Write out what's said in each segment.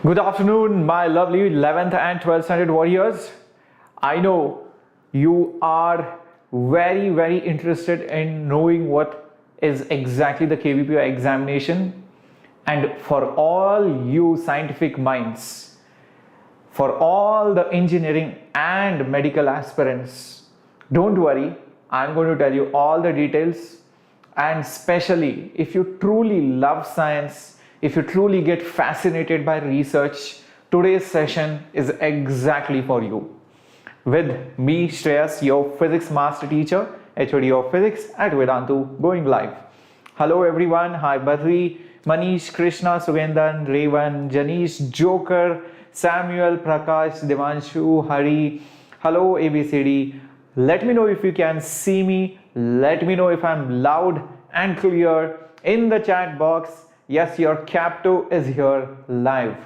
Good afternoon, my lovely 11th and 12th standard warriors. I know you are very interested in knowing what is exactly the KVPY examination, and for all you scientific minds, for all the engineering and medical aspirants, don't worry, I'm going to tell you all the details. And especially if you truly love science, if you truly get fascinated by research, today's session is exactly for you. With me, Shreyas, your physics master teacher, HOD of physics at Vedantu, going live. Hello everyone. Hi Badri, Manish, Krishna, Sugendan, Revan, Janish, Joker, Samuel, Prakash, Devanshu, Hari. Hello ABCD. Let me know if you can see me. Let me know if I'm loud and clear in the chat box. Yes, your Capto is here live.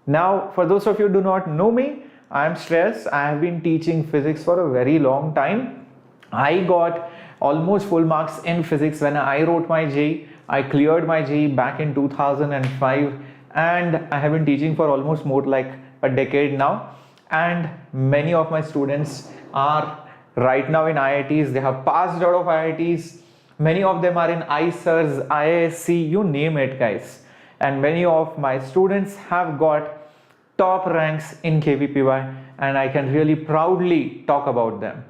Now, for those of you who do not know me, I am Shreyas. I have been teaching physics for a very long time. I got almost full marks in physics when I wrote my JEE. I cleared my JEE back in 2005, and I have been teaching for almost more like a decade now. And many of my students are right now in IITs. They have passed out of IITs. Many of them are in ICERs, IISc, you name it, guys. And many of my students have got top ranks in KVPY, and I can really proudly talk about them.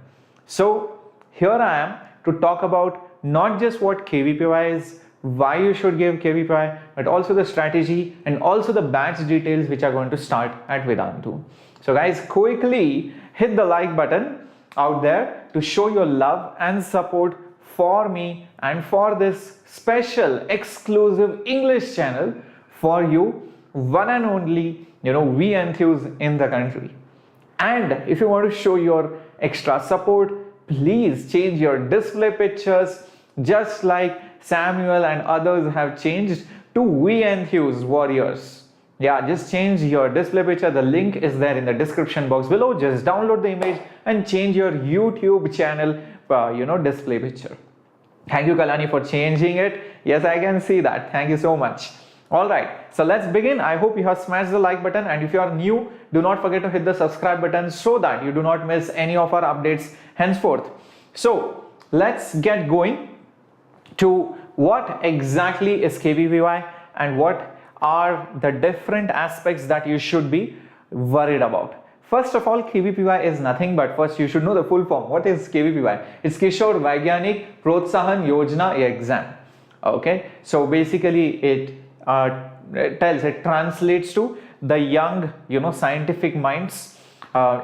So here I am to talk about not just what KVPY is, why you should give KVPY, but also the strategy and also the batch details which are going to start at Vedantu. So guys, quickly hit the like button out there to show your love and support for me and for this special exclusive English channel for you, one and only, we Enthuse in the country. And if you want to show your extra support, please change your display pictures just like Samuel and others have changed to We Enthuse Warriors. Yeah, just change your display picture. The link is there in the description box below. Just download the image and change your YouTube channel, display picture. Thank you, Kalani, for changing it. Yes, I can see that. Thank you so much. All right, so let's begin. I hope you have smashed the like button, and if you are new, do not forget to hit the subscribe button so that you do not miss any of our updates henceforth. So let's get going to what exactly is KVPY and what are the different aspects that you should be worried about. First of all, KVPY is nothing but, first you should know the full form. What is KVPY? It's Kishore Vaigyanik Protsahan Yojana Exam. Okay, so basically it translates to the young, scientific minds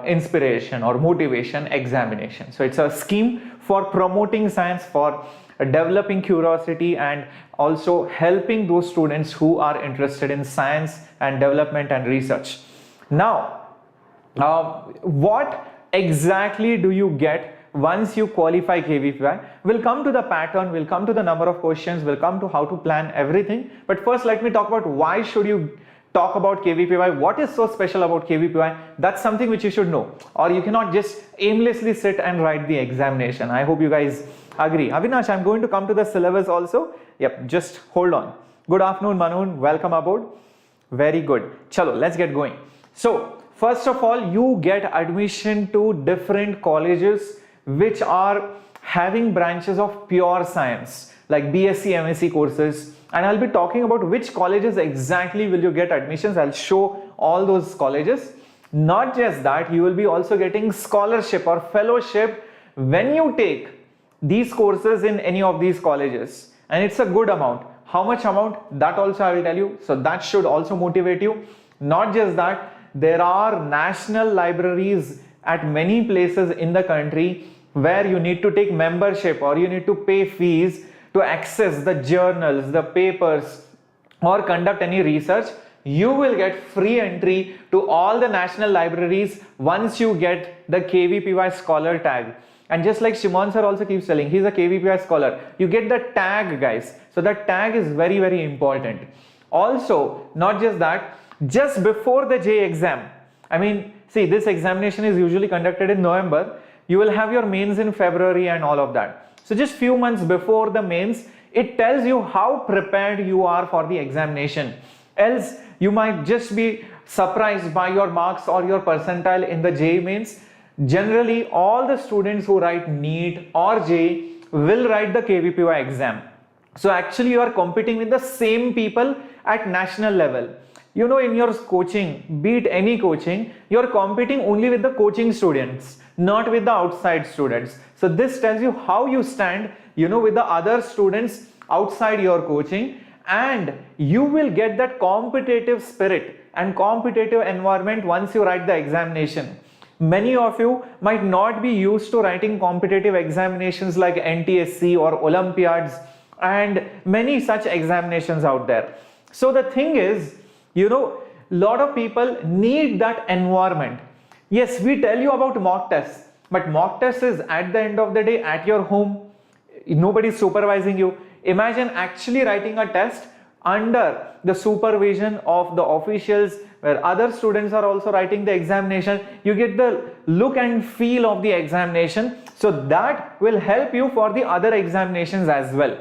inspiration or motivation examination. So it's a scheme for promoting science, for developing curiosity, and also helping those students who are interested in science and development and research. Now, what exactly do you get once you qualify KVPY? We'll come to the pattern, we'll come to the number of questions, we'll come to how to plan everything. But first, let me talk about why should you talk about KVPY. What is so special about KVPY? That's something which you should know, or you cannot just aimlessly sit and write the examination. I hope you guys agree. Avinash, I'm going to come to the syllabus also. Yep, just hold on. Good afternoon, Manoon. Welcome aboard. Very good. Chalo, let's get going. So, first of all, you get admission to different colleges which are having branches of pure science, like BSc, MSc courses. And I'll be talking about which colleges exactly will you get admissions. I'll show all those colleges. Not just that, you will be also getting scholarship or fellowship when you take these courses in any of these colleges. And it's a good amount. How much amount? That also I will tell you. So that should also motivate you. Not just that, there are national libraries at many places in the country where you need to take membership or you need to pay fees to access the journals, the papers, or conduct any research. You will get free entry to all the national libraries once you get the KVPY scholar tag. And just like Shimon sir also keeps telling, he's a KVPY scholar. You get the tag, guys. So that tag is very important. Also, not just that, just before the JEE exam, see, this examination is usually conducted in November. You will have your mains in February and all of that. So just few months before the mains, it tells you how prepared you are for the examination. Else you might just be surprised by your marks or your percentile in the JEE Mains. Generally, all the students who write NEET or JEE will write the KVPY exam. So actually you are competing with the same people at national level. You know, in your coaching, be it any coaching, you are competing only with the coaching students, not with the outside students. So this tells you how you stand, you know, with the other students outside your coaching, and you will get that competitive spirit and competitive environment once you write the examination. Many of you might not be used to writing competitive examinations like NTSC or Olympiads and many such examinations out there. So the thing is, you know, lot of people need that environment. Yes, we tell you about mock tests, but mock test is at the end of the day at your home. Nobody is supervising you. Imagine actually writing a test under the supervision of the officials, where other students are also writing the examination. You get the look and feel of the examination. So that will help you for the other examinations as well.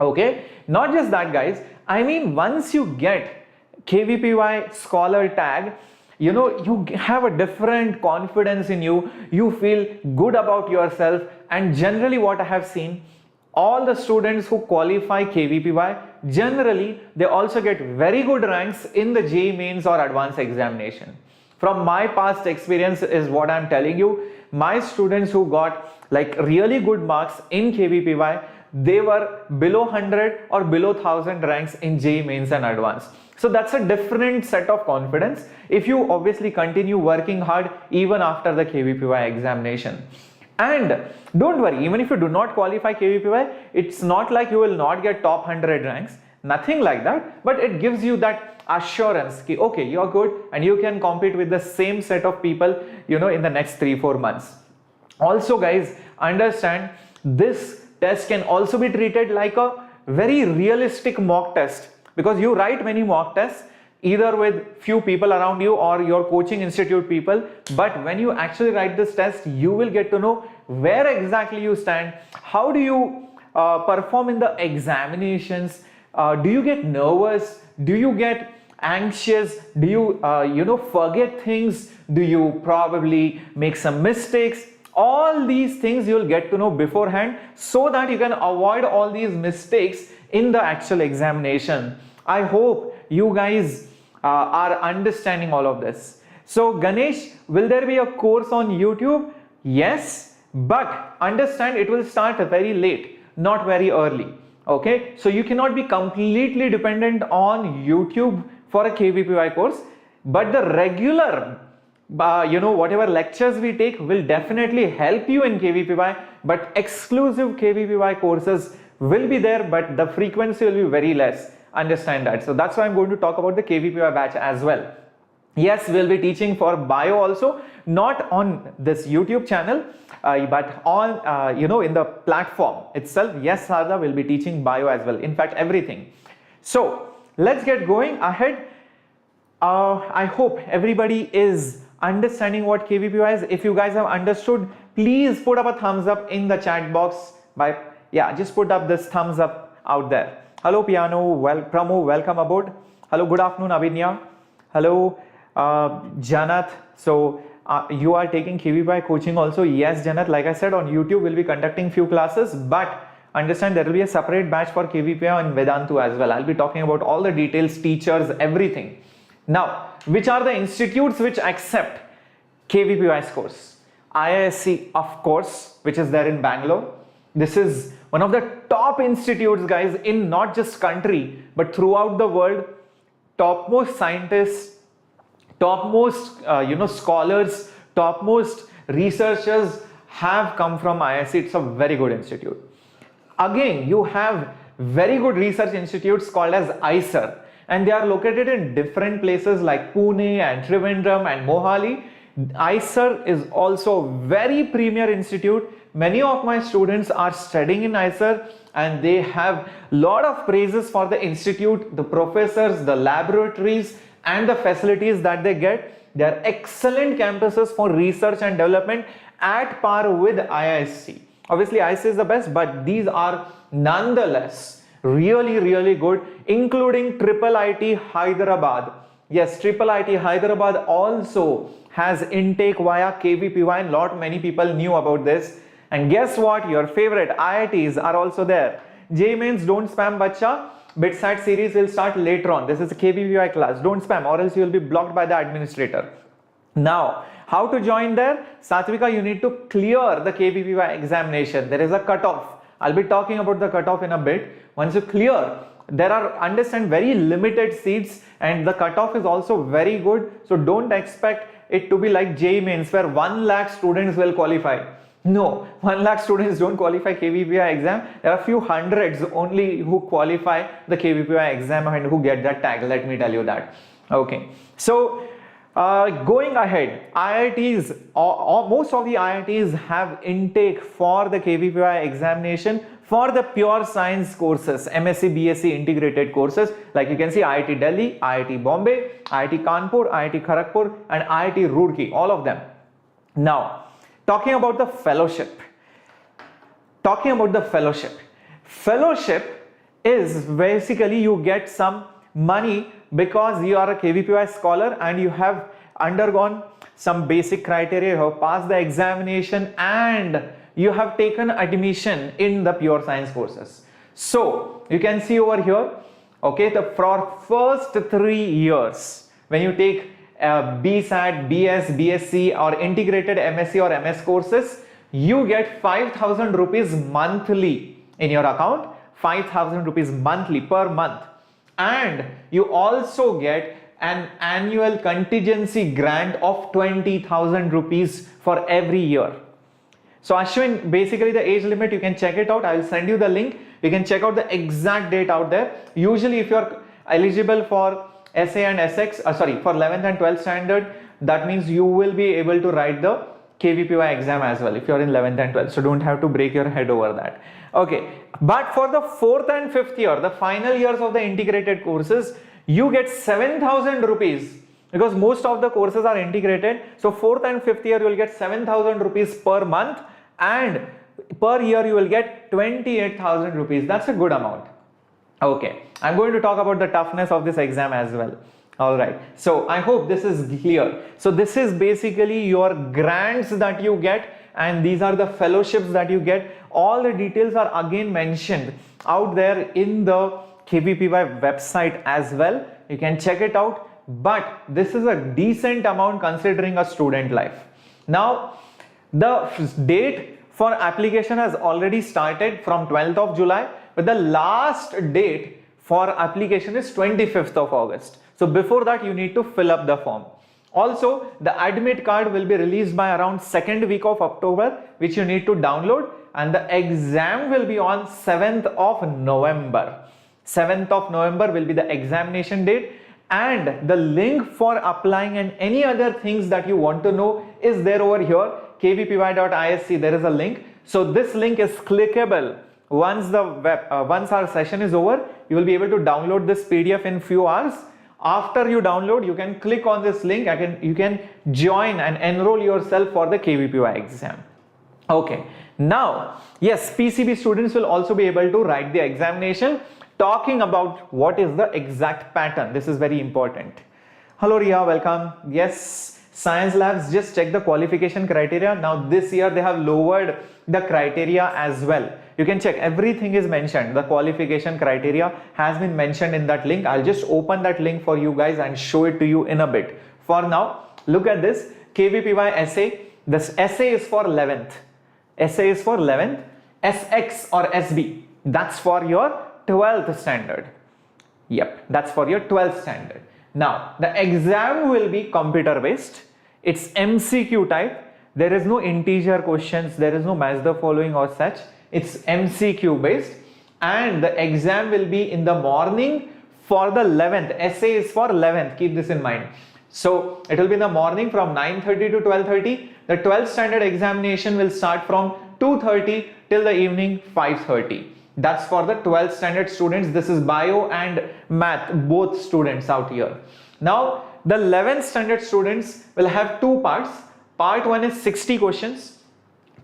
Okay, not just that, guys. I mean, once you get KVPY scholar tag, you know, you have a different confidence in you. You feel good about yourself. And generally what I have seen, all the students who qualify KVPY, generally they also get very good ranks in the JEE Mains or advanced examination. From my past experience is what I'm telling you. My students who got like really good marks in KVPY, they were below 100 or below 1000 ranks in JEE Mains and advanced. So that's a different set of confidence if you obviously continue working hard even after the KVPY examination. And don't worry, even if you do not qualify KVPY, it's not like you will not get top 100 ranks, nothing like that, but it gives you that assurance that, okay, you're good and you can compete with the same set of people, you know, in the next 3-4 months. Also, guys, understand this test can also be treated like a very realistic mock test, because you write many mock tests either with few people around you or your coaching institute people, but when you actually write this test, you will get to know where exactly you stand, how do you perform in the examinations, do you get nervous, do you get anxious, do you you know, forget things, do you probably make some mistakes. All these things you will get to know beforehand so that you can avoid all these mistakes in the actual examination. I hope you guys are understanding all of this. So Ganesh, will there be a course on YouTube? Yes, but understand it will start very late, not very early. Okay, so you cannot be completely dependent on YouTube for a KVPY course, but the regular you know, whatever lectures we take will definitely help you in KVPY, but exclusive KVPY courses will be there, but the frequency will be very less. Understand that. So that's why I'm going to talk about the KVPY batch as well. Yes, we'll be teaching for bio also, not on this YouTube channel, but on you know, in the platform itself. Yes, Sarda will be teaching bio as well. In fact, everything. So let's get going ahead. I hope everybody is understanding what KVPY is. If you guys have understood, please put up a thumbs up in the chat box. Just put up this thumbs up out there. Hello Piano, Pramo, welcome aboard. Hello, good afternoon Avinya. Hello Janath. So you are taking KVPY coaching also? Yes Janath, like I said, on YouTube we'll be conducting few classes, but understand there will be a separate batch for KVPY and Vedantu as well. I'll be talking about all the details, teachers, everything. Now, which are the institutes which accept KVPY course? IISc, of course, which is there in Bangalore. This is one of the top institutes, guys, in not just country, but throughout the world. Topmost scientists, topmost you know, scholars, topmost researchers have come from IISc. It's a very good institute. Again, you have very good research institutes called as ICER, and they are located in different places like Pune and Trivandrum and Mohali. ICER is also a very premier institute. Many of my students are studying in ICER and they have a lot of praises for the institute, the professors, the laboratories and the facilities that they get. They are excellent campuses for research and development at par with IISc. Obviously IISc is the best, but these are nonetheless really good, including Triple IT Hyderabad. Yes, Triple IT Hyderabad also has intake via KVPY, and many people knew about this. And guess what? Your favorite IITs are also there. JEE Mains, don't spam bacha. BitSat series will start later on. This is a KVPY class. Don't spam or else you will be blocked by the administrator. Now, how to join there? Satvika, you need to clear the KVPY examination. There is a cutoff. I'll be talking about the cutoff in a bit. Once you clear, there are, understand, very limited seats, and the cutoff is also very good. So don't expect it to be like JEE Mains where 1 lakh students will qualify. No, 1 lakh students don't qualify KVPY exam. There are few hundreds only who qualify the KVPY exam and who get that tag. Let me tell you that. Okay. So going ahead, IITs, most of the IITs have intake for the KVPY examination for the pure science courses, MSc, BSc integrated courses. Like you can see IIT Delhi, IIT Bombay, IIT Kanpur, IIT Kharagpur and IIT Roorkee, all of them. Now, talking about the fellowship. Fellowship is basically you get some money because you are a KVPY scholar and you have undergone some basic criteria, you have passed the examination and you have taken admission in the pure science courses. So you can see over here, okay, for first 3 years, when you take BSAT, BS, BSc or integrated MSc or MS courses, you get 5,000 rupees monthly in your account, 5,000 rupees monthly per month. And you also get an annual contingency grant of 20,000 rupees for every year. So Ashwin, basically the age limit, you can check it out. I will send you the link. You can check out the exact date out there. Usually if you are eligible for SA and SX, for 11th and 12th standard, that means you will be able to write the KVPY exam as well if you are in 11th and 12th. So don't have to break your head over that. Okay, but for the 4th and 5th year, the final years of the integrated courses, you get 7,000 rupees because most of the courses are integrated. So 4th and 5th year, you will get 7,000 rupees per month and per year you will get 28,000 rupees. That's a good amount. Okay, I'm going to talk about the toughness of this exam as well. All right, so I hope this is clear. So this is basically your grants that you get and these are the fellowships that you get. All the details are again mentioned out there in the KVPY website as well. You can check it out, but this is a decent amount considering a student life. Now, the date for application has already started from 12th of July, but the last date for application is 25th of August. So before that, you need to fill up the form. Also, the admit card will be released by around 2nd week of October, which you need to download, and the exam will be on 7th of November. 7th of November will be the examination date, and the link for applying and any other things that you want to know is there over here, kvpy.isc. There is a link. So this link is clickable. Once our session is over, you will be able to download this PDF in few hours. After you download, you can click on this link. You can join and enroll yourself for the KVPY exam. Okay. Now, yes, PCB students will also be able to write the examination. Talking about what is the exact pattern. This is very important. Hello Ria, welcome. Yes, science labs, just check the qualification criteria. Now this year they have lowered the criteria as well. You can check, everything is mentioned. The qualification criteria has been mentioned in that link. I'll just open that link for you guys and show it to you in a bit. For now, look at this KVPY essay. This essay is for 11th. Essay is for 11th. SX or SB, that's for your 12th standard. Yep, that's for your 12th standard. Now, the exam will be computer based. It's MCQ type. There is no integer questions. There is no match the following or such. It's MCQ based. And the exam will be in the morning for the 11th. Essay is for 11th. Keep this in mind. So, it will be in the morning from 9:30 to 12:30. The 12th standard examination will start from 2:30 till the evening 5:30. That's for the 12th standard students. This is bio and math, both students out here. Now, the 11th standard students will have two parts. Part 1 is 60 questions.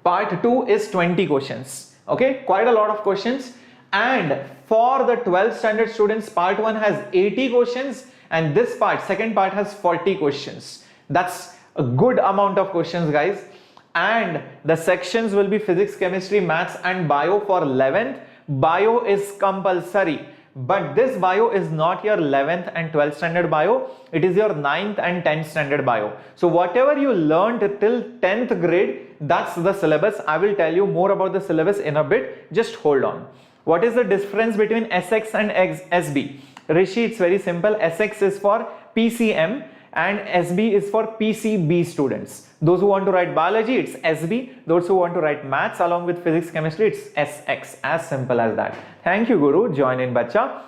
Part 2 is 20 questions. Okay, quite a lot of questions. And for the 12th standard students, part 1 has 80 questions and this part, second part, has 40 questions. That's a good amount of questions, guys. And the sections will be physics, chemistry, maths and bio for 11th. Bio is compulsory, but this bio is not your 11th and 12th standard bio. It is your 9th and 10th standard bio. So whatever you learned till 10th grade, that's the syllabus. I will tell you more about the syllabus in a bit. Just hold on. What is the difference between SX and SB? Rishi, it's very simple. SX is for PCM and SB is for PCB students. Those who want to write biology, it's SB. Those who want to write maths along with physics, chemistry, it's SX. As simple as that. Thank you, Guru. Join in, bacha.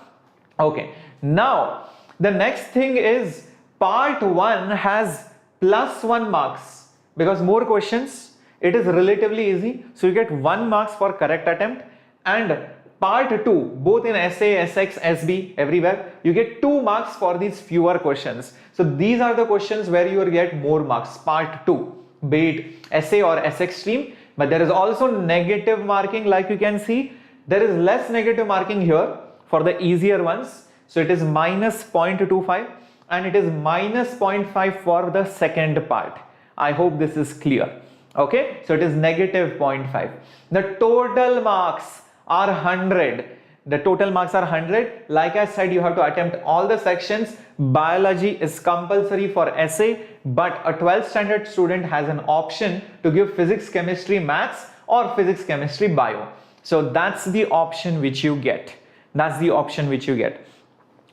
Okay. Now, the next thing is part 1 has +1 marks because more questions. It is relatively easy. So you get 1 marks for correct attempt, and part 2, both in essay, SX, SB, everywhere, you get 2 marks for these fewer questions. So these are the questions where you will get more marks, part 2, be it essay or SX stream. But there is also negative marking, like you can see. There is less negative marking here for the easier ones. So it is -0.25 and it is -0.5 for the second part. I hope this is clear. Okay, so it is -0.5. The total marks are 100. The total marks are 100. Like I said, you have to attempt all the sections. Biology is compulsory for essay, but a 12th standard student has an option to give physics, chemistry, maths or physics, chemistry, bio. So that's the option which you get. That's the option which you get.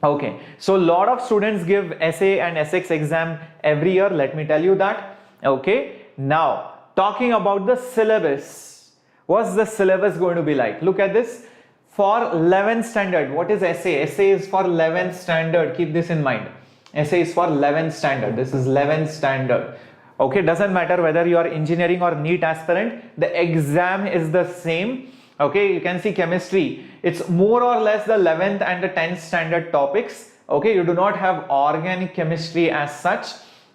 Okay, so a lot of students give essay and SX exam every year. Let me tell you that. Okay, now talking about the syllabus. What's the syllabus going to be like? Look at this. For 11th standard, what is essay? Essay is for 11th standard. Keep this in mind. Essay is for 11th standard. This is 11th standard. Okay, doesn't matter whether you are engineering or NEET aspirant. The exam is the same. Okay, you can see chemistry. It's more or less the 11th and the 10th standard topics. Okay, you do not have organic chemistry as such.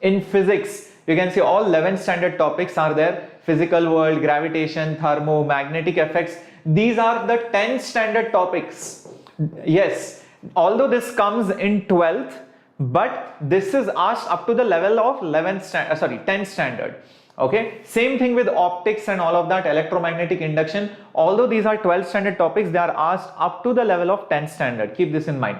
In physics, you can see all 11th standard topics are there. Physical world, gravitation, thermo, magnetic effects. These are the 10th standard topics. Yes, although this comes in 12th, but this is asked up to the level of 10th standard. Okay, same thing with optics and all of that, electromagnetic induction. Although these are 12th standard topics, they are asked up to the level of 10th standard. Keep this in mind.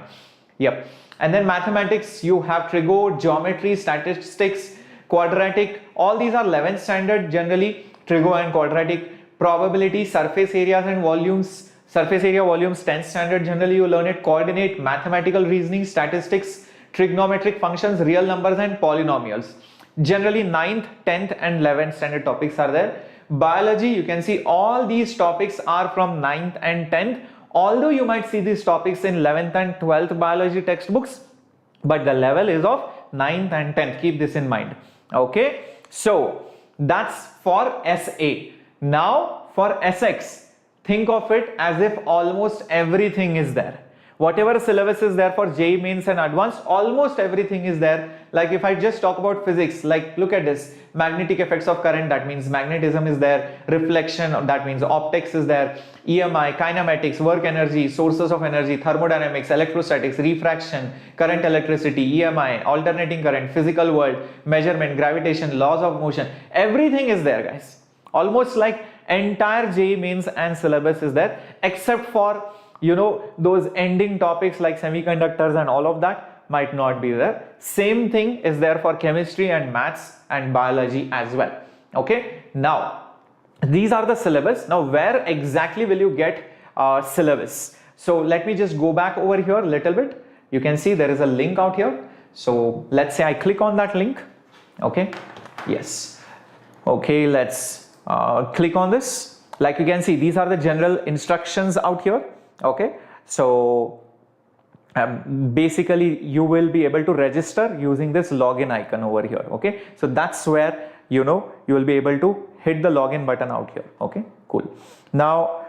Yep. And then mathematics, you have trigo, geometry, statistics, quadratic. All these are 11th standard generally. Trigo and quadratic. Probability, surface areas and volumes. Surface area, volumes, 10th standard generally you learn it. Coordinate, mathematical reasoning, statistics, trigonometric functions, real numbers and polynomials. Generally 9th, 10th and 11th standard topics are there. Biology, you can see all these topics are from 9th and 10th. Although you might see these topics in 11th and 12th biology textbooks, but the level is of 9th and 10th. Keep this in mind. Okay, so that's for SA. Now for SX, think of it as if almost everything is there. Whatever syllabus is there for JEE Mains and Advanced, almost everything is there. Like if I just talk about physics, like look at this, magnetic effects of current, that means magnetism is there, reflection, that means optics is there, EMI, kinematics, work energy, sources of energy, thermodynamics, electrostatics, refraction, current electricity, EMI, alternating current, physical world, measurement, gravitation, laws of motion, everything is there, guys. Almost like entire JEE Mains and syllabus is there, except for those ending topics like semiconductors and all of that might not be there. Same thing is there for chemistry and maths and biology as well. Okay, now these are the syllabus. Now where exactly will you get syllabus? So let me just go back over here a little bit. You can see there is a link out here. So let's say I click on that link. Okay, yes. Okay, let's click on this. Like you can see, these are the general instructions out here. Okay, so basically you will be able to register using this login icon over here. Okay, so that's where you will be able to hit the login button out here. Okay, cool. Now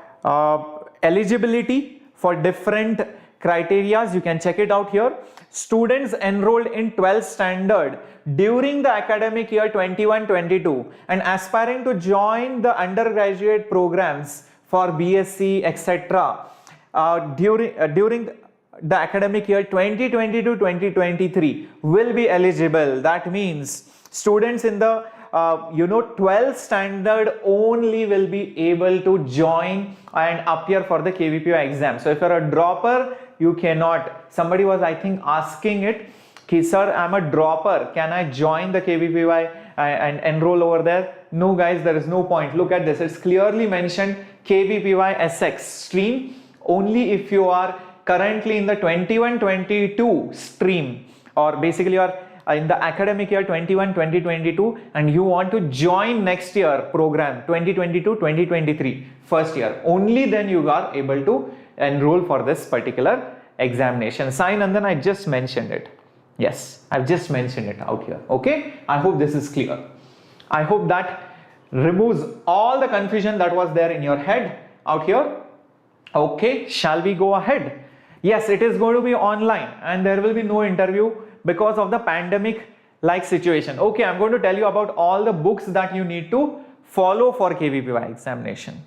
eligibility for different criterias, you can check it out here. Students enrolled in 12th standard during the academic year 21-22 and aspiring to join the undergraduate programs for BSc etc. during the academic year 2020 to 2023 will be eligible. That means students in the 12th standard only will be able to join and appear for the KVPY exam. So if you're a dropper, you cannot. Somebody was, I think, asking it, Ki, sir, I'm a dropper, can I join the KVPY and enroll over there? No guys, there is no point. Look at this, it's clearly mentioned KVPY SX stream only if you are currently in the 21-22 stream, or basically you are in the academic year 21-2022 and you want to join next year program 2022-2023 first year, only then you are able to enroll for this particular examination. Sai Nandan, I just mentioned it. Yes, I've just mentioned it out here. Okay, I hope this is clear. I hope that removes all the confusion that was there in your head out here. Okay, shall we go ahead? Yes, it is going to be online and there will be no interview because of the pandemic like situation. Okay, I'm going to tell you about all the books that you need to follow for KVPY examination.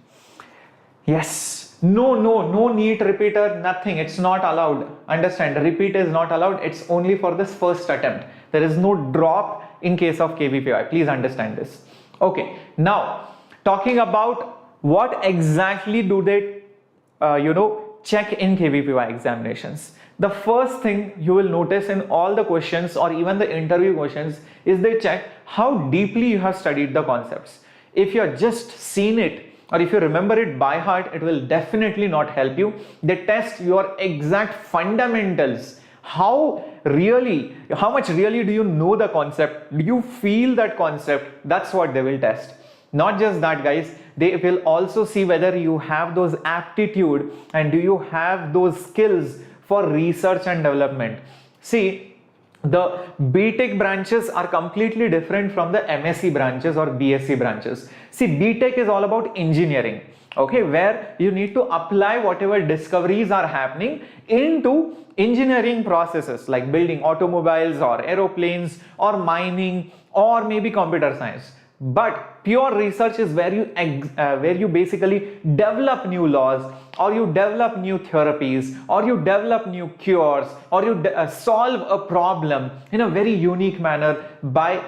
Yes, no NEET repeater, nothing. It's not allowed. Understand, repeat is not allowed. It's only for this first attempt. There is no drop in case of KVPY. Please understand this. Okay, now talking about what exactly do they check in KVPY examinations. The first thing you will notice in all the questions or even the interview questions is they check how deeply you have studied the concepts. If you have just seen it or if you remember it by heart, it will definitely not help you. They test your exact fundamentals. How much really do you know the concept? Do you feel that concept? That's what they will test. Not just that, guys, they will also see whether you have those aptitude and do you have those skills for research and development. See, the BTech branches are completely different from the MSc branches or BSc branches. See, BTech is all about engineering, okay, where you need to apply whatever discoveries are happening into engineering processes like building automobiles or aeroplanes or mining or maybe computer science. But pure research is where you basically develop new laws, or you develop new therapies, or you develop new cures, or you solve a problem in a very unique manner by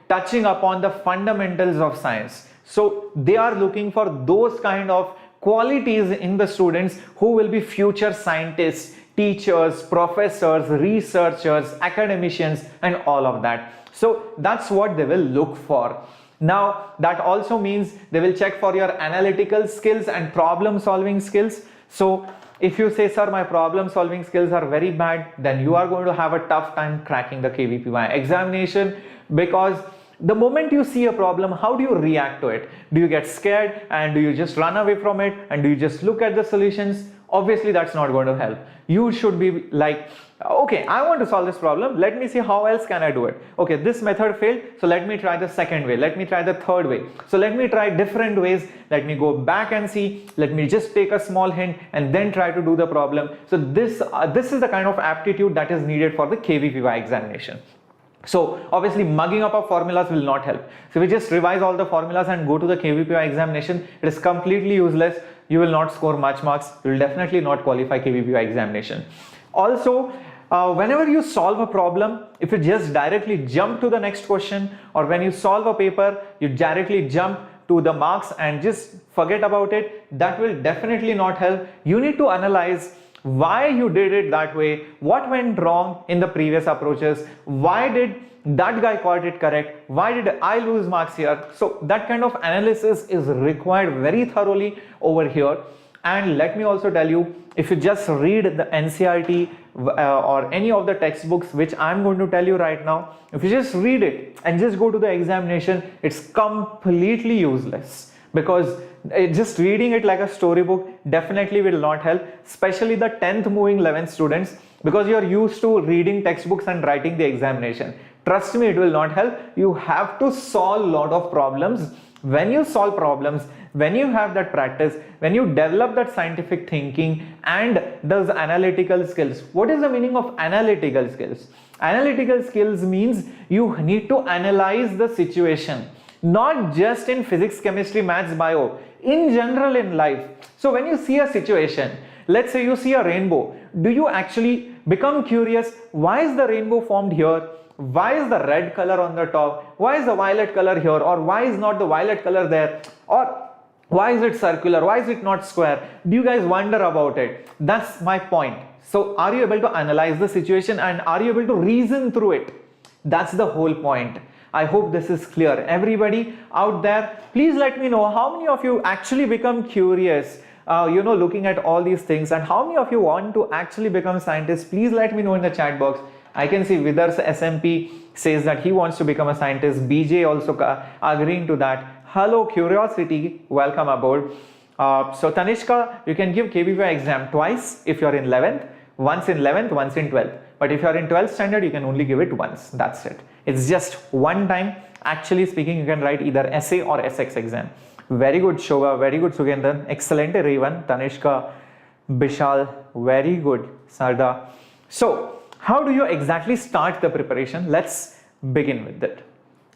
touching upon the fundamentals of science. So they are looking for those kind of qualities in the students who will be future scientists, teachers, professors, researchers, academicians, and all of that. So that's what they will look for. Now, that also means they will check for your analytical skills and problem solving skills. So if you say, sir, my problem solving skills are very bad, then you are going to have a tough time cracking the KVPY examination, because the moment you see a problem, how do you react to it? Do you get scared and do you just run away from it and do you just look at the solutions? Obviously, that's not going to help. You should be like, okay, I want to solve this problem. Let me see how else can I do it. Okay, this method failed, so let me try the second way. Let me try the third way. So let me try different ways. Let me go back and see. Let me just take a small hint and then try to do the problem. So this is the kind of aptitude that is needed for the KVPY examination. So obviously mugging up of formulas will not help. So we just revise all the formulas and go to the KVPY examination. It is completely useless. You will not score much marks. You will definitely not qualify KVPY examination. Also, whenever you solve a problem, if you just directly jump to the next question, or when you solve a paper, you directly jump to the marks and just forget about it, that will definitely not help. You need to analyze why you did it that way, what went wrong in the previous approaches, why did that guy got it correct, why did I lose marks here. So that kind of analysis is required very thoroughly over here. And let me also tell you, if you just read the NCERT or any of the textbooks which I'm going to tell you right now, if you just read it and just go to the examination, it's completely useless, because just reading it like a storybook definitely will not help, especially the 10th moving 11th students, because you are used to reading textbooks and writing the examination. Trust me, it will not help. You have to solve a lot of problems. When you solve problems, when you have that practice, when you develop that scientific thinking and those analytical skills. What is the meaning of analytical skills? Analytical skills means you need to analyze the situation. not just in physics, chemistry, maths, bio, in general in life. So when you see a situation, let's say you see a rainbow, do you actually become curious? Why is the rainbow formed here? Why is the red color on the top? Why is the violet color here? Or why is not the violet color there? Or why is it circular? Why is it not square? Do you guys wonder about it? That's my point. So are you able to analyze the situation and are you able to reason through it? That's the whole point. I hope this is clear. Everybody out there, please let me know how many of you actually become curious, looking at all these things, and how many of you want to actually become scientists. Please let me know in the chat box. I can see Vidar's SMP says that he wants to become a scientist. BJ also agreeing to that. Hello, curiosity. Welcome aboard. So Tanishka, you can give KVPY exam twice if you're in 11th, once in 11th, once in 12th. But if you're in 12th standard, you can only give it once. That's it. It's just one time. Actually speaking, you can write either essay or SX exam. Very good, Shobha. Very good, Sugendran. Excellent, Revan. Tanishka, Bishal. Very good, Sarda. So, how do you exactly start the preparation? Let's begin with it.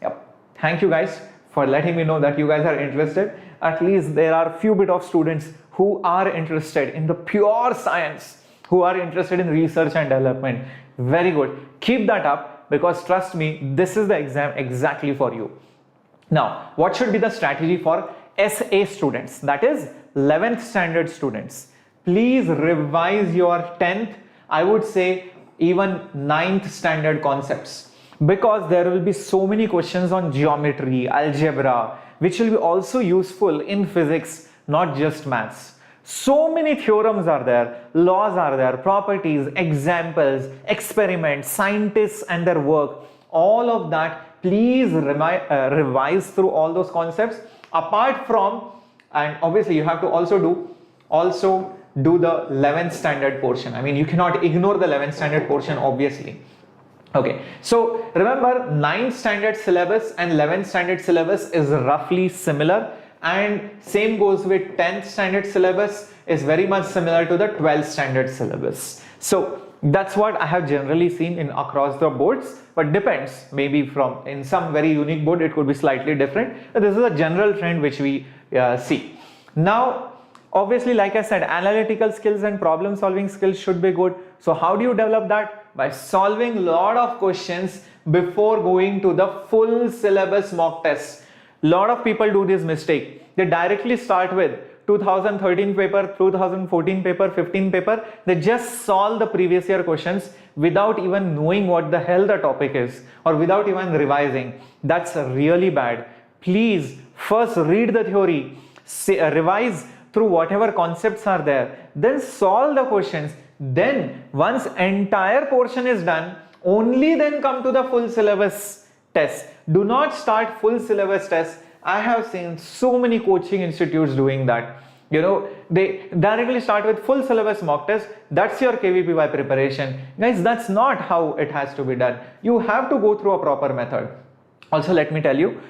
Yep. Thank you guys for letting me know that you guys are interested. At least there are few bit of students who are interested in the pure science, who are interested in research and development. Very good. Keep that up, because trust me, this is the exam exactly for you. Now, what should be the strategy for SA students, that is 11th standard students? Please revise your 10th, I would say even 9th standard concepts, because there will be so many questions on geometry, algebra, which will be also useful in physics, not just maths. So many theorems are there, laws are there, properties, examples, experiments, scientists and their work. All of that, please revise through all those concepts. Apart from, and obviously you have to also do the 11th standard portion. I mean, you cannot ignore the 11th standard portion, obviously. Okay, so remember, 9th standard syllabus and 11th standard syllabus is roughly similar, and same goes with 10th standard syllabus is very much similar to the 12th standard syllabus. So that's what I have generally seen in across the boards, but depends, maybe from in some very unique board it could be slightly different. But this is a general trend which we see. Now obviously, like I said, analytical skills and problem solving skills should be good. So how do you develop that? By solving a lot of questions before going to the full syllabus mock test. Lot of people do this mistake. They directly start with 2013 paper, 2014 paper, 15 paper. They just solve the previous year questions without even knowing what the hell the topic is, or without even revising. That's really bad. Please first read the theory, revise through whatever concepts are there, then solve the questions. Then once entire portion is done, only then come to the full syllabus test. Do not start full syllabus test. I have seen so many coaching institutes doing that. They directly start with full syllabus mock test. That's your KVPY preparation. Guys, that's not how it has to be done. You have to go through a proper method. Also, let me tell you,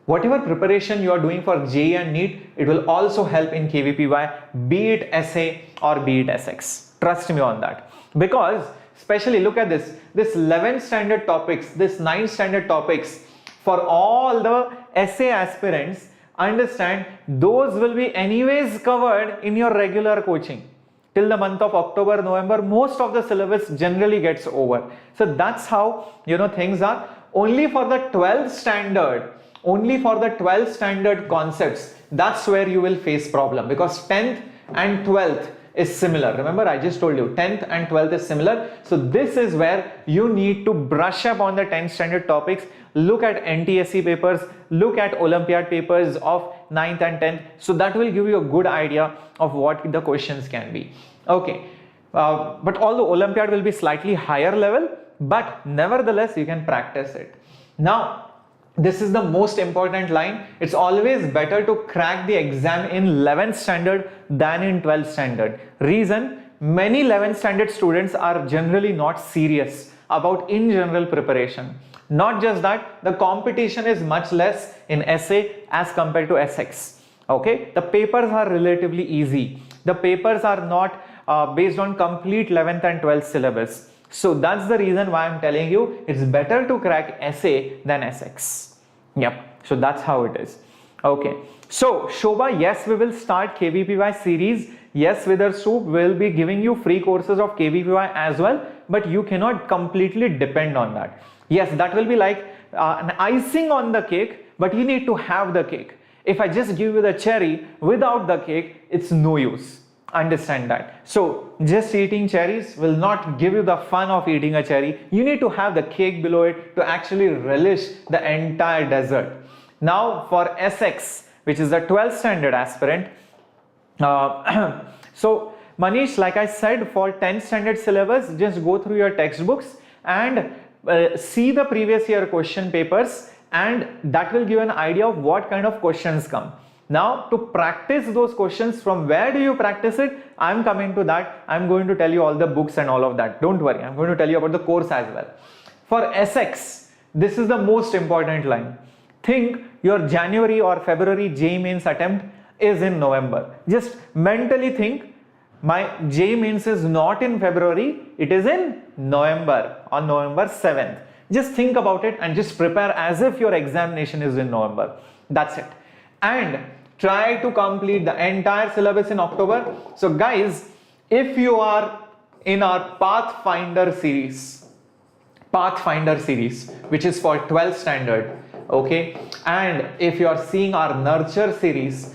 whatever preparation you are doing for JEE and NEET, it will also help in KVPY, be it essay or be it SX. Trust me on that. Because especially look at this 11th standard topics, this 9th standard topics, for all the essay aspirants, understand those will be anyways covered in your regular coaching. Till the month of October, November, most of the syllabus generally gets over. So that's how things are. Only for the 12th standard, only for the 12th standard concepts, that's where you will face problem, because 10th and 12th is similar. Remember, I just told you 10th and 12th is similar. So this is where you need to brush up on the 10th standard topics. Look at NTSC papers, look at Olympiad papers of 9th and 10th. So that will give you a good idea of what the questions can be. Okay, but although Olympiad will be slightly higher level, but nevertheless you can practice it. Now, this is the most important line. It's always better to crack the exam in 11th standard than in 12th standard. Reason, many 11th standard students are generally not serious about in general preparation. Not just that, the competition is much less in essay as compared to SX. Okay, the papers are relatively easy. The papers are not based on complete 11th and 12th syllabus. So that's the reason why I'm telling you it's better to crack essay than SX. Yep. So that's how it is. Okay, so Shobha, yes, we will start KVPY series. Yes, Vidarshu will be giving you free courses of KVPY as well, but you cannot completely depend on that. Yes, that will be like an icing on the cake, but you need to have the cake. If I just give you the cherry without the cake, it's no use. Understand that. So just eating cherries will not give you the fun of eating a cherry. You need to have the cake below it to actually relish the entire dessert. Now for SX, which is the 12th standard aspirant, so Manish, like I said, for 10th standard syllabus, just go through your textbooks and see the previous year question papers, and that will give an idea of what kind of questions come. Now to practice those questions, from where do you practice it? I'm coming to that. I'm going to tell you all the books and all of that. Don't worry, I'm going to tell you about the course as well. For SX, this is the most important line. Think your January or February JEE Mains attempt is in November. Just mentally think, my JEE Mains is not in February, it is in November, on November 7th. Just think about it and just prepare as if your examination is in November. That's it. And try to complete the entire syllabus in October. So guys, if you are in our Pathfinder series, which is for 12th standard, okay, and if you are seeing our Nurture series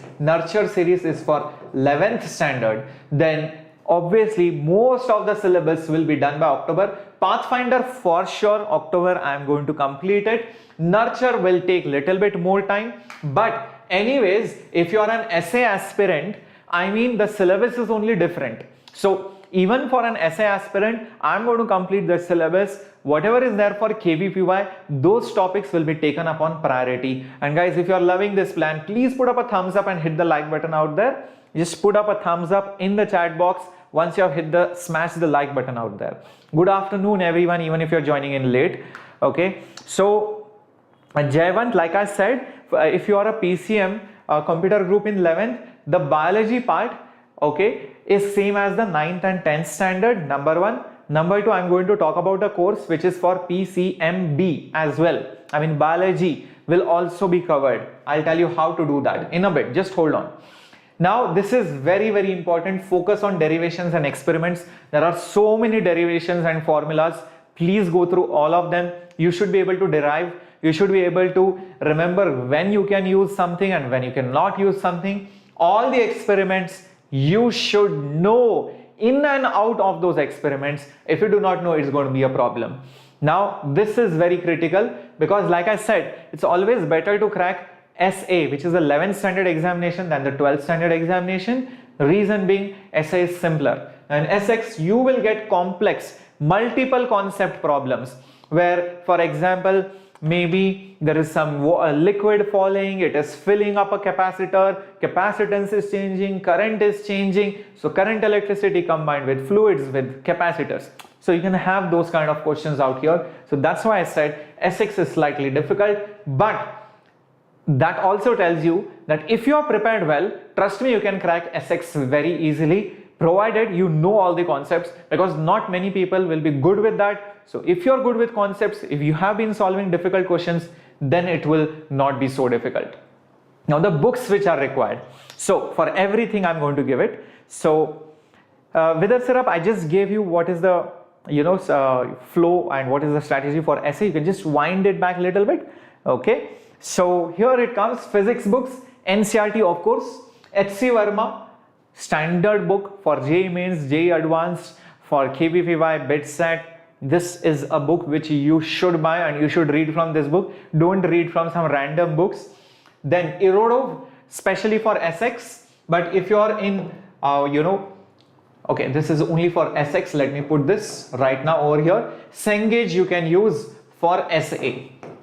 is for 11th standard, then obviously most of the syllabus will be done by October. Pathfinder for sure October I am going to complete it. Nurture will take little bit more time, but anyways, if you are an essay aspirant, I mean the syllabus is only different. So even for an essay aspirant, I am going to complete the syllabus. Whatever is there for KVPY, those topics will be taken up on priority. And guys, if you are loving this plan, please put up a thumbs up and hit the like button out there. Just put up a thumbs up in the chat box once you have hit the smash the like button out there. Good afternoon everyone, even if you're joining in late. Okay, so Jayavant, like I said, if you are a PCM computer group in 11th, the biology part, okay, is same as the 9th and 10th standard, number one. Number two, I'm going to talk about a course which is for PCMB as well. I mean, biology will also be covered. I'll tell you how to do that in a bit. Just hold on. Now, this is very, very important. Focus on derivations and experiments. There are so many derivations and formulas. Please go through all of them. You should be able to derive. You should be able to remember when you can use something and when you cannot use something. All the experiments you should know in and out of those experiments. If you do not know, it's going to be a problem. Now, this is very critical because like I said, it's always better to crack SA, which is the 11th standard examination, than the 12th standard examination. Reason being, SA is simpler. And SX, you will get complex, multiple concept problems where, for example, maybe there is some liquid falling, it is filling up a capacitor, capacitance is changing, current is changing. So current, electricity combined with fluids, with capacitors. So you can have those kind of questions out here. So that's why I said SX is slightly difficult, but that also tells you that if you are prepared well, trust me, you can crack SX very easily, provided you know all the concepts, because not many people will be good with that. So if you're good with concepts, if you have been solving difficult questions, then it will not be so difficult. Now the books which are required. So for everything I'm going to give it. So Vidar Syrup, I just gave you what is the flow and what is the strategy for essay. You can just wind it back a little bit. Okay. So here it comes, physics books, NCERT of course, H.C. Verma, standard book for JEE Mains, JEE Advanced, for KVPY, BITSAT. This is a book which you should buy and you should read from this book. Don't read from some random books. Then Irodov, especially for SX. But if you are in, okay, this is only for SX. Let me put this right now over here. Cengage you can use for SA.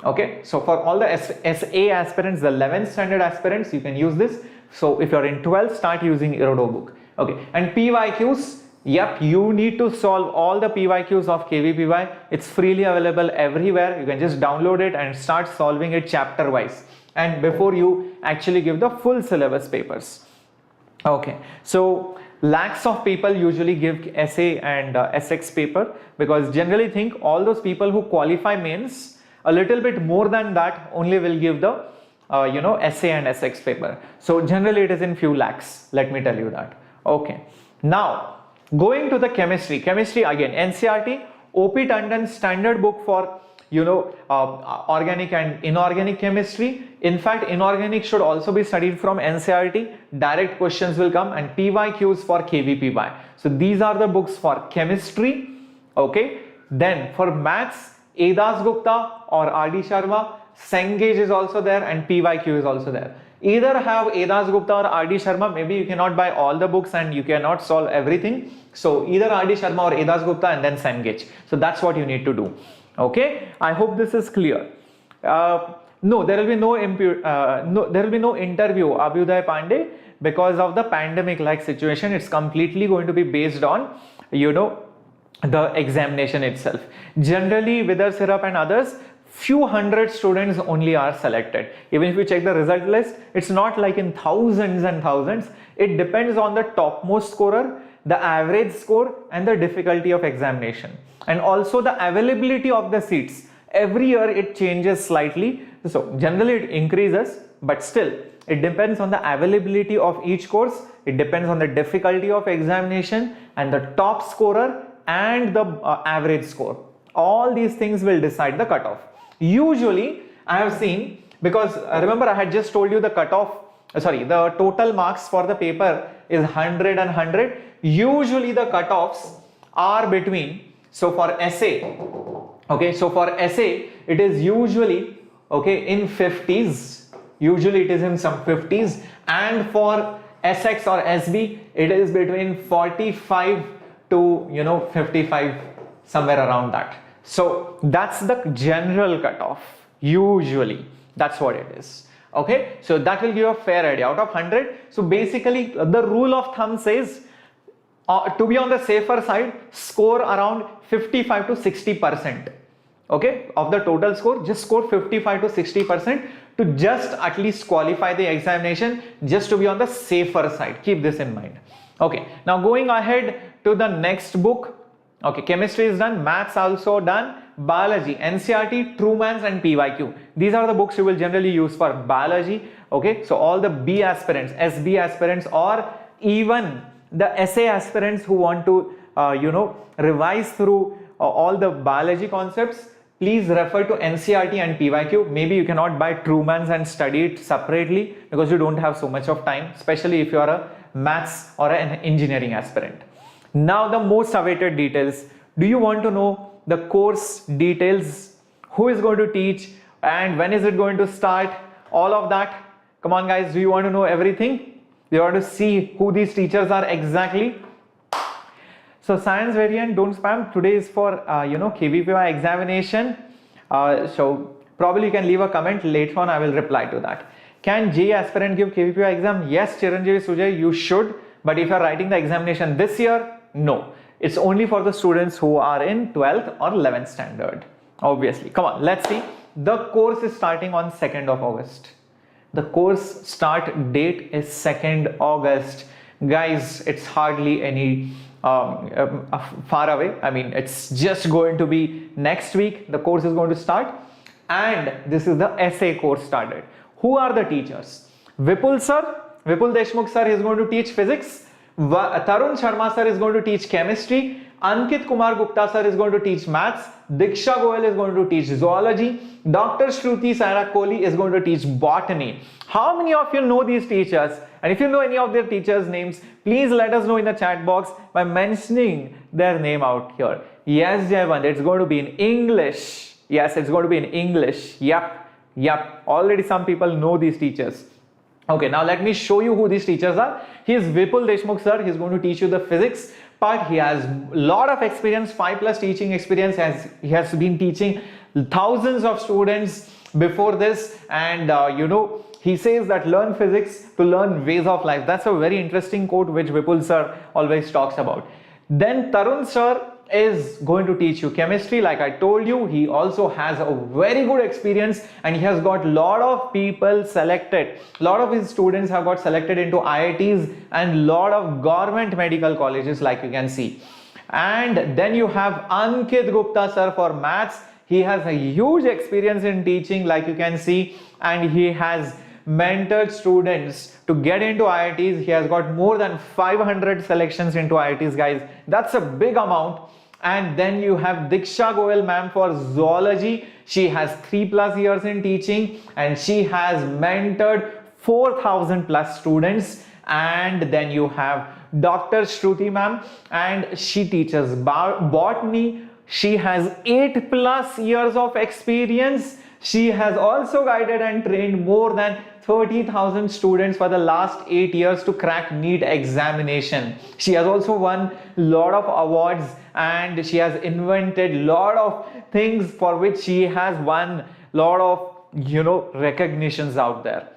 Okay, so for all the SA aspirants, the 11th standard aspirants, you can use this. So if you're in 12th, start using Irodov book. Okay, and PYQs, yep, you need to solve all the PYQs of KVPY. It's freely available everywhere. You can just download it and start solving it chapter wise, and before you actually give the full syllabus papers. Okay, so lakhs of people usually give SA and SX paper, because generally think all those people who qualify mains, a little bit more than that only will give the essay and SX paper. So generally it is in few lakhs, let me tell you that. Okay, now going to the chemistry again, NCERT, OP Tandon standard book for organic and inorganic chemistry. In fact, inorganic should also be studied from NCERT. Direct questions will come, and PYQs for KVPY. So these are the books for chemistry. Okay, then for maths, Edas Gupta or RD Sharma, Cengage is also there, and PYQ is also there. Either have Edas Gupta or RD Sharma. Maybe you cannot buy all the books and you cannot solve everything. So either RD Sharma or Edas Gupta and then Cengage. So that's what you need to do. Okay, I hope this is clear. No, there will be no interview, Abhyuday Pandey, because of the pandemic like situation. It's completely going to be based on the examination itself. Generally, Wither Syrup and others, few hundred students only are selected. Even if you check the result list, it's not like in thousands and thousands. It depends on the topmost scorer, the average score, and the difficulty of examination, and also the availability of the seats. Every year it changes slightly. So generally it increases, but still it depends on the availability of each course. It depends on the difficulty of examination and the top scorer and the average score. All these things will decide the cutoff. Usually I have seen, because remember I had just told you the cutoff, the total marks for the paper is 100 and 100. Usually the cutoffs are between, so for essay it is usually in 50s. Usually it is in some 50s, and for SX or SB it is between 45 to 55, somewhere around that. So that's the general cutoff. Usually that's what it is. Okay, so that will give you a fair idea out of 100. So basically the rule of thumb says to be on the safer side, score around 55 to 60%. Okay, of the total score, just score 55 to 60% to just at least qualify the examination, just to be on the safer side. Keep this in mind. Okay, now going ahead to the next book. Okay, chemistry is done, maths also done, biology, NCERT, Truman's and PYQ. These are the books you will generally use for biology. Okay, so all the B aspirants, SB aspirants, or even the essay aspirants who want to revise through all the biology concepts, please refer to NCERT and PYQ. Maybe you cannot buy Truman's and study it separately because you don't have so much of time, especially if you are a maths or an engineering aspirant. Now the most awaited details. Do you want to know the course details? Who is going to teach and when is it going to start? All of that. Come on guys, do you want to know everything? Do you want to see who these teachers are exactly? So science variant, don't spam. Today is for KVPY examination. So probably you can leave a comment. Later on I will reply to that. Can JEE aspirant give KVPY exam? Yes, Chiranjeevi Sujay, you should. But if you are writing the examination this year, no. It's only for the students who are in 12th or 11th standard. Obviously. Come on, let's see. The course is starting on 2nd of August. The course start date is 2nd August. Guys, it's hardly any far away. I mean, it's just going to be next week. The course is going to start, and this is the essay course started. Who are the teachers? Vipul Deshmukh sir is going to teach physics. Tarun Sharma sir is going to teach chemistry. Ankit Kumar Gupta sir is going to teach maths. Diksha Goyal is going to teach zoology. Dr. Shruti Saira Kohli is going to teach botany. How many of you know these teachers? And if you know any of their teachers' names, please let us know in the chat box by mentioning their name out here. Yes, Jayavant, it's going to be in English. Yes, it's going to be in English. Yep. Already some people know these teachers. Okay, now let me show you who these teachers are. He is Vipul Deshmukh sir. He's going to teach you the physics part. He has a lot of experience, 5+ teaching experience. He has been teaching thousands of students before this, and he says that learn physics to learn ways of life. That's a very interesting quote which Vipul sir always talks about. Then Tarun sir is going to teach you chemistry. Like I told you, he also has a very good experience, and he has got a lot of people selected. A lot of his students have got selected into IITs and a lot of government medical colleges, like you can see. And then you have Ankit Gupta sir for maths. He has a huge experience in teaching, like you can see, and he has mentored students to get into IITs. He has got more than 500 selections into IITs, guys. That's a big amount. And then you have Diksha Goyal ma'am for zoology. She has 3+ years in teaching and she has mentored 4,000 plus students. And then you have Dr. Shruti ma'am, and she teaches botany. She has 8+ years of experience. She has also guided and trained more than 30,000 students for the last 8 years to crack NEET examination. She has also won a lot of awards and she has invented a lot of things for which she has won a lot of recognitions out there.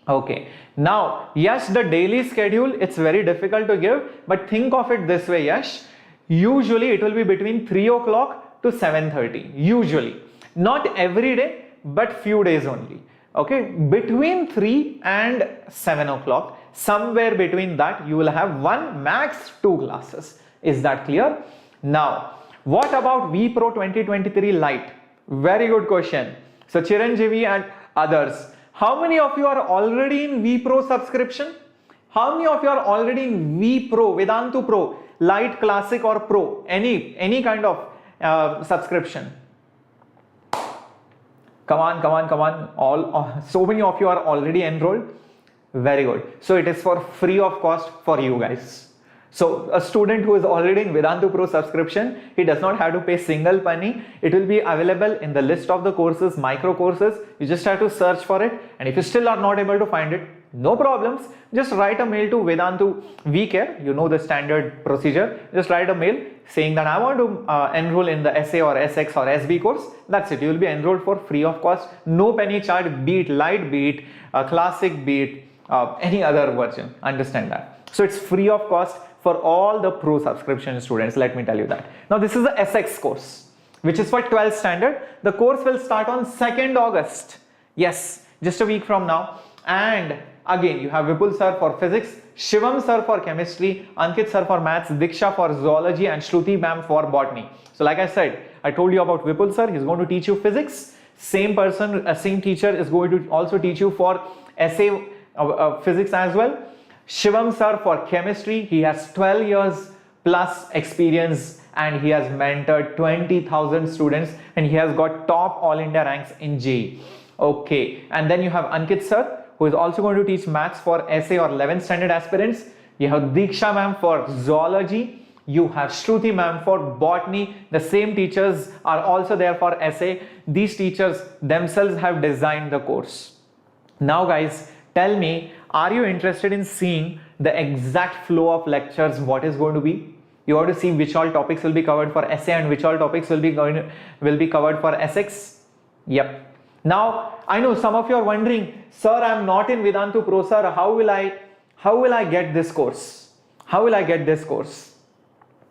Okay, now Yash, the daily schedule, it's very difficult to give, but think of it this way, Yash. Usually it will be between 3 o'clock to 7:30. Usually, not every day, but few days only. Okay, between 3 and 7 o'clock, somewhere between that, you will have 1 max 2 classes. Is that clear? Now, what about vPro 2023 Lite? Very good question. So Chiranjeevi and others, how many of you are already in vPro subscription? How many of you are already in vPro, Vedantu Pro, Lite, Classic or Pro? Any kind of subscription? Come on. So many of you are already enrolled. Very good. So it is for free of cost for you guys. So a student who is already in Vedantu Pro subscription, he does not have to pay single penny. It will be available in the list of the courses, micro courses. You just have to search for it. And if you still are not able to find it, no problems. Just write a mail to Vedantu VCare. You know the standard procedure. Just write a mail saying that I want to enroll in the SA or SX or SB course. That's it. You will be enrolled for free of cost. No penny charge, be it Lite, be it Classic, be it any other version. Understand that. So it's free of cost for all the Pro subscription students. Let me tell you that. Now this is the SX course, which is for 12th standard. The course will start on 2nd August. Yes, just a week from now. And again, you have Vipul sir for physics, Shivam sir for chemistry, Ankit sir for maths, Diksha for zoology, and Shruti ma'am for botany. So like I said, I told you about Vipul sir. He's going to teach you physics. Same person, same teacher is going to also teach you for essay physics as well. Shivam sir for chemistry. He has 12 years plus experience and he has mentored 20,000 students and he has got top all India ranks in JEE. Okay, and then you have Ankit sir, who is also going to teach maths for essay or 11th standard aspirants. You have Diksha ma'am for zoology. You have Shruti ma'am for botany. The same teachers are also there for essay. These teachers themselves have designed the course. Now guys, tell me, are you interested in seeing the exact flow of lectures, what is going to be? You want to see which all topics will be covered for essay and which all topics will be covered for SX? Yep. Now, I know some of you are wondering, sir, I am not in Vedantu Pro, sir. How will I get this course? How will I get this course?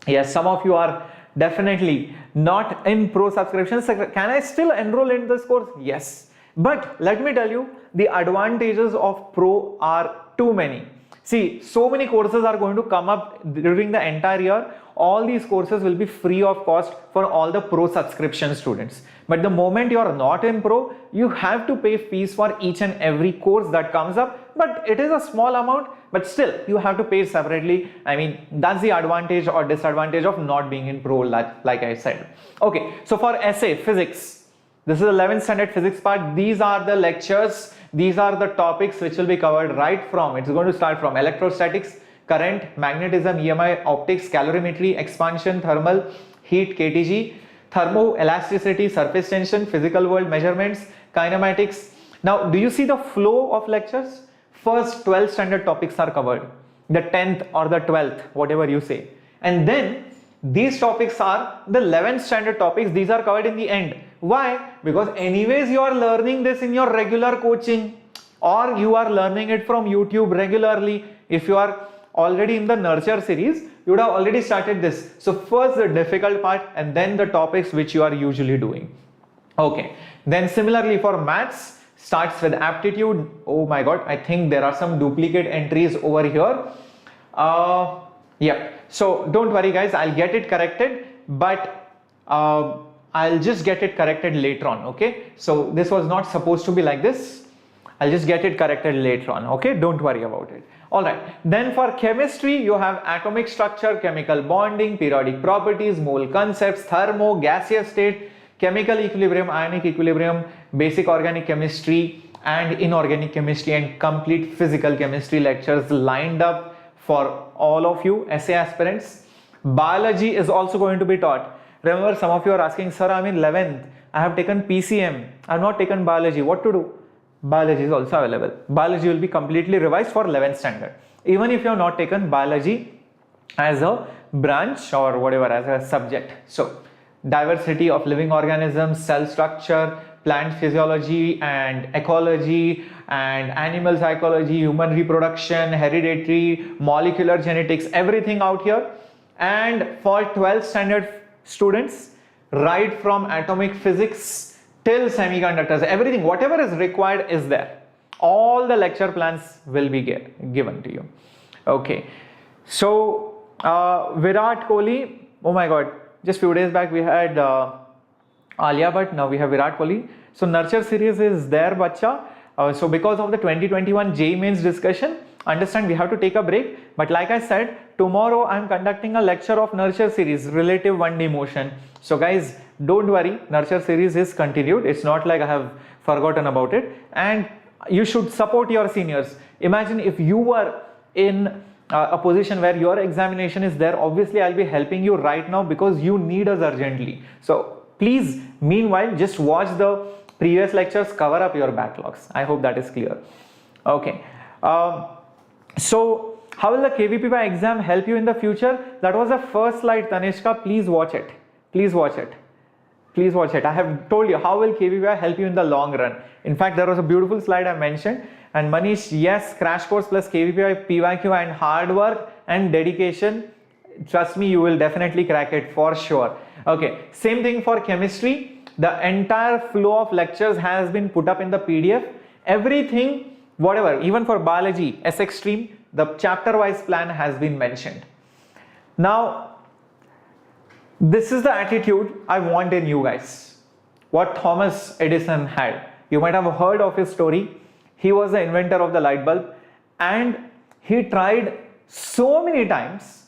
Yes, some of you are definitely not in Pro subscription. So can I still enroll in this course? Yes. But let me tell you, the advantages of Pro are too many. See, so many courses are going to come up during the entire year. All these courses will be free of cost for all the Pro subscription students. But the moment you are not in Pro, you have to pay fees for each and every course that comes up. But it is a small amount, but still you have to pay separately. I mean, that's the advantage or disadvantage of not being in Pro, like I said. Okay, so for essay, physics, this is the 11th standard physics part. These are the lectures. These are the topics which will be covered right from, it's going to start from electrostatics, current, magnetism, EMI, optics, calorimetry, expansion, thermal, heat, KTG, thermoelasticity, surface tension, physical world measurements, kinematics. Now, do you see the flow of lectures? First 12 standard topics are covered, the 10th or the 12th, whatever you say. And then these topics are the 11th standard topics. These are covered in the end. Why? Because anyways you are learning this in your regular coaching or you are learning it from YouTube regularly. If you are already in the nurture series, you would have already started this. So first the difficult part and then the topics which you are usually doing. Okay. Then similarly for maths, starts with aptitude. Oh my God, I think there are some duplicate entries over here. Yeah. So don't worry guys, I'll get it corrected. But I'll just get it corrected later on. Okay, so this was not supposed to be like this. I'll just get it corrected later on. Okay, don't worry about it. All right, then for chemistry, you have atomic structure, chemical bonding, periodic properties, mole concepts, thermo, gaseous state, chemical equilibrium, ionic equilibrium, basic organic chemistry and inorganic chemistry, and complete physical chemistry lectures lined up for all of you essay aspirants. Biology is also going to be taught. Remember, some of you are asking, sir, I'm in 11th, I have taken PCM, I have not taken biology, what to do? Biology is also available. Biology will be completely revised for 11th standard. Even if you have not taken biology as a branch or whatever, as a subject. So, diversity of living organisms, cell structure, plant physiology and ecology, and animal psychology, human reproduction, hereditary, molecular genetics, everything out here. And for 12th standard students, right from atomic physics till semiconductors, everything, whatever is required is there. All the lecture plans will be given to you. Okay, so Virat Kohli, oh my god, just few days back we had Alia Bhatt, now we have Virat Kohli. So nurture series is there, bacha. So because of the 2021 JEE Mains discussion, understand we have to take a break. But like I said, tomorrow I am conducting a lecture of nurture series, relative 1D motion. So guys, don't worry, nurture series is continued. It's not like I have forgotten about it. And you should support your seniors. Imagine if you were in a position where your examination is there, obviously I'll be helping you right now because you need us urgently. So please, meanwhile, just watch the previous lectures, cover up your backlogs. I hope that is clear. Okay. So how will the KVPY exam help you in the future? That was the first slide, Tanishka. Please watch it. Please watch it. Please watch it. I have told you how will KVPY help you in the long run. In fact, there was a beautiful slide I mentioned. And Manish, yes, crash course plus KVPY, PYQ and hard work and dedication. Trust me, you will definitely crack it for sure. Okay, same thing for chemistry. The entire flow of lectures has been put up in the PDF. Everything, whatever, even for biology, SX stream, the chapter wise plan has been mentioned. Now, this is the attitude I want in you guys. What Thomas Edison had. You might have heard of his story. He was the inventor of the light bulb and he tried so many times,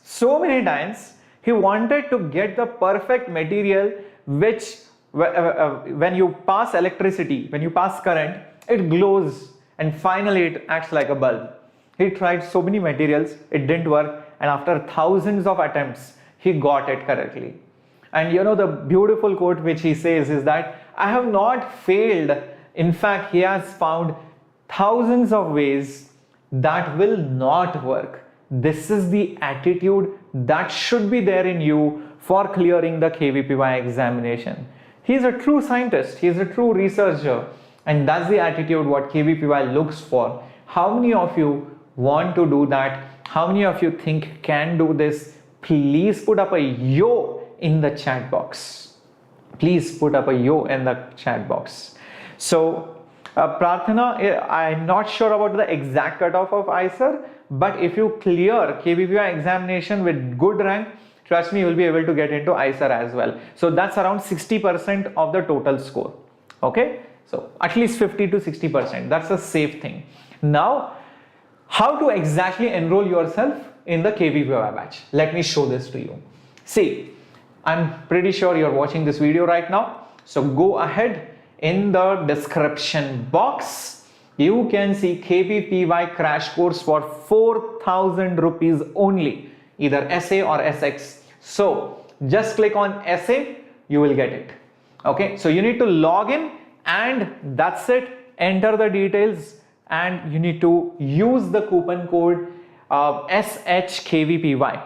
he wanted to get the perfect material which when you pass electricity, when you pass current, it glows and finally it acts like a bulb. He tried so many materials, it didn't work, and after thousands of attempts, he got it correctly. And you know the beautiful quote which he says is that, I have not failed. In fact, he has found thousands of ways that will not work. This is the attitude that should be there in you for clearing the KVPY examination. He is a true scientist, he is a true researcher, and that's the attitude what KVPY looks for. How many of you want to do that? How many of you think can do this? Please put up a yo in the chat box. Please put up a yo in the chat box. So Prarthana, I'm not sure about the exact cutoff of ICER, but if you clear KVPY examination with good rank, trust me, you will be able to get into ICER as well. So that's around 60% of the total score. Okay, so at least 50 to 60%. That's a safe thing. Now, how to exactly enroll yourself in the KVPY batch? Let me show this to you. See, I'm pretty sure you're watching this video right now. So go ahead. In the description box, you can see KVPY crash course for 4,000 rupees only, either essay or SX. So just click on essay, you will get it. Okay, so you need to log in and that's it. Enter the details and you need to use the coupon code SHKVPY.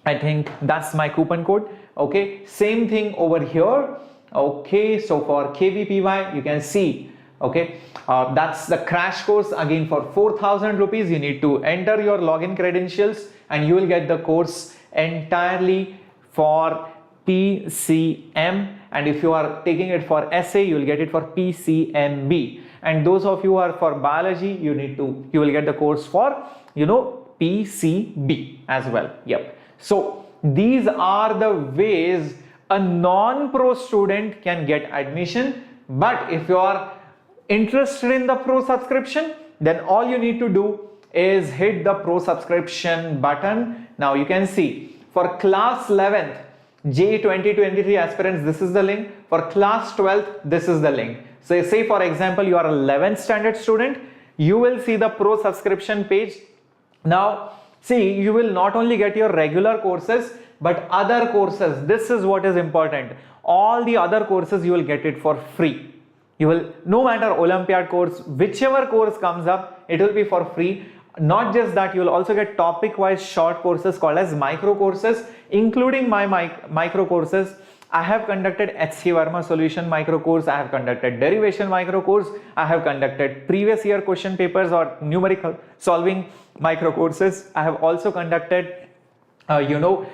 I think that's my coupon code. Okay, same thing over here. Okay, so for KVPY, you can see, okay, that's the crash course again for 4,000 rupees. You need to enter your login credentials and you will get the course entirely for PCM. And if you are taking it for essay, you will get it for PCMB. And those of you who are for biology, you will get the course for, PCB as well. Yep. So these are the ways a non-pro student can get admission, but if you are interested in the pro subscription, then all you need to do is hit the pro subscription button. Now you can see for class 11th JEE 2023 aspirants, this is the link. For class 12th, this is the link. So say for example you are 11th standard student, you will see the pro subscription page. Now see, you will not only get your regular courses but other courses. This is what is important. All the other courses you will get it for free. You will, no matter Olympiad course, whichever course comes up, it will be for free. Not just that, you will also get topic wise short courses called as micro courses, including my micro courses. I have conducted HC Verma solution micro course, I have conducted derivation micro course, I have conducted previous year question papers or numerical solving micro courses. I have also conducted the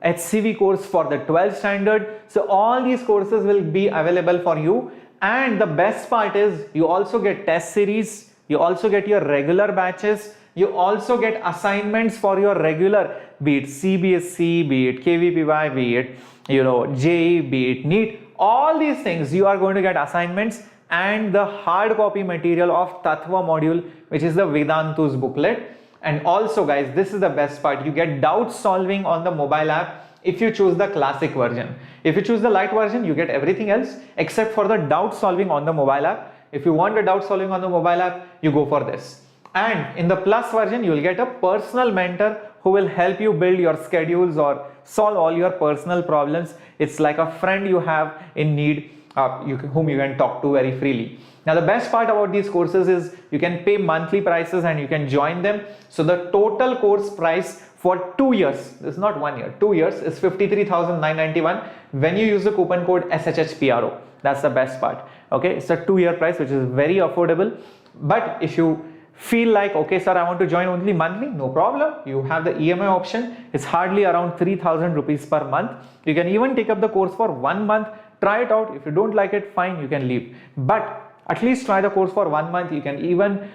HCV course for the 12th standard. So all these courses will be available for you, and the best part is you also get test series, you also get your regular batches, you also get assignments for your regular, be it CBSE, be it KVPY, be it JEE, be it NEET. All these things you are going to get assignments and the hard copy material of Tattva module, which is the Vedantu's booklet. And also guys, this is the best part, you get doubt solving on the mobile app if you choose the classic version. If you choose the light version, you get everything else except for the doubt solving on the mobile app. If you want the doubt solving on the mobile app, you go for this. And in the plus version, you will get a personal mentor who will help you build your schedules or solve all your personal problems. It's like a friend you have in need, whom you can talk to very freely. Now the best part about these courses is you can pay monthly prices and you can join them. So the total course price for 2 years, this is not 1 year, 2 years, is 53,991 when you use the coupon code SHHPRO. That's the best part. Okay, it's a 2-year price, which is very affordable. But if you feel like, okay sir, I want to join only monthly, no problem, you have the EMI option. It's hardly around 3,000 rupees per month. You can even take up the course for 1 month, try it out. If you don't like it, fine, you can leave, but at least try the course for 1 month. You can even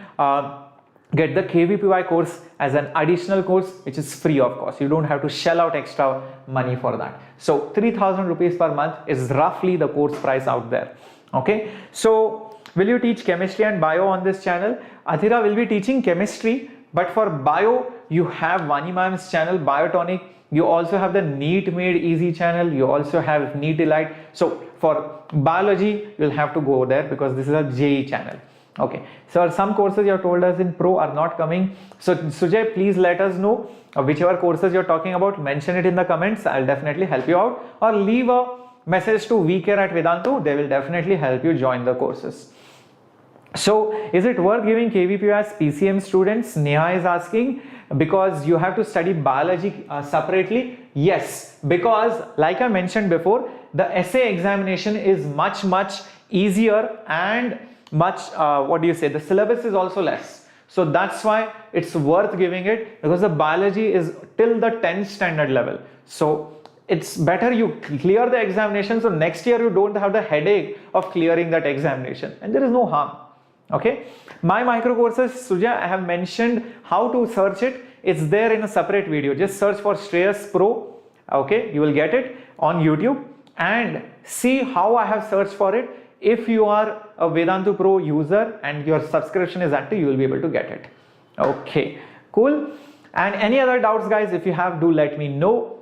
get the KVPY course as an additional course, which is free of cost. You don't have to shell out extra money for that. So 3,000 rupees per month is roughly the course price out there. Okay, so will you teach chemistry and bio on this channel? Athira will be teaching chemistry, but for bio you have Vani ma'am's channel Biotonic. You also have the NEET Made Easy channel. You also have NEET Elite. So for biology, you'll have to go there because this is a JEE channel. Okay. So some courses you have told us in pro are not coming. So Sujay, please let us know whichever courses you're talking about. Mention it in the comments. I'll definitely help you out. Or leave a message to vcare@Vedantu. They will definitely help you join the courses. So is it worth giving KVPY as PCM students? Neha is asking, because you have to study biology separately. Yes, because like I mentioned before, the essay examination is much easier and the syllabus is also less. So that's why it's worth giving it, because the biology is till the 10th standard level. So it's better you clear the examination, so next year you don't have the headache of clearing that examination, and there is no harm. Okay, my micro courses, Suja, I have mentioned how to search it. It's there in a separate video. Just search for Shreyas Pro. Okay, you will get it on YouTube and see how I have searched for it. If you are a Vedantu Pro user and your subscription is active, you will be able to get it. Okay, cool. And any other doubts, guys, if you have, do let me know.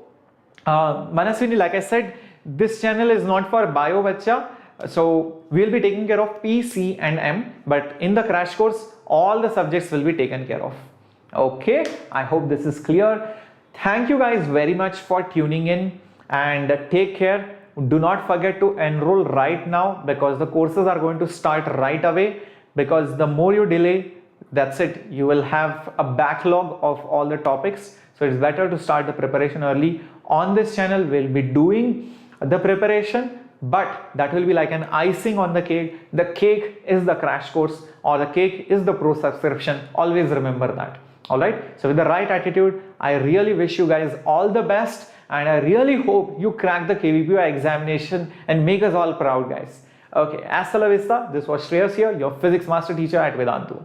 Manaswini, like I said, this channel is not for bio bacha. So we'll be taking care of P, C and M, but in the crash course, all the subjects will be taken care of. Okay, I hope this is clear. Thank you guys very much for tuning in, and take care. Do not forget to enroll right now, because the courses are going to start right away, because the more you delay, that's it, you will have a backlog of all the topics. So it's better to start the preparation early. On this channel, we'll be doing the preparation, but that will be like an icing on the cake. The cake is the crash course, or the cake is the pro subscription. Always remember that. All right. So with the right attitude, I really wish you guys all the best, and I really hope you crack the KVPY examination and make us all proud, guys. Okay. Hasta la vista. This was Shreyas here, your physics master teacher at Vedantu.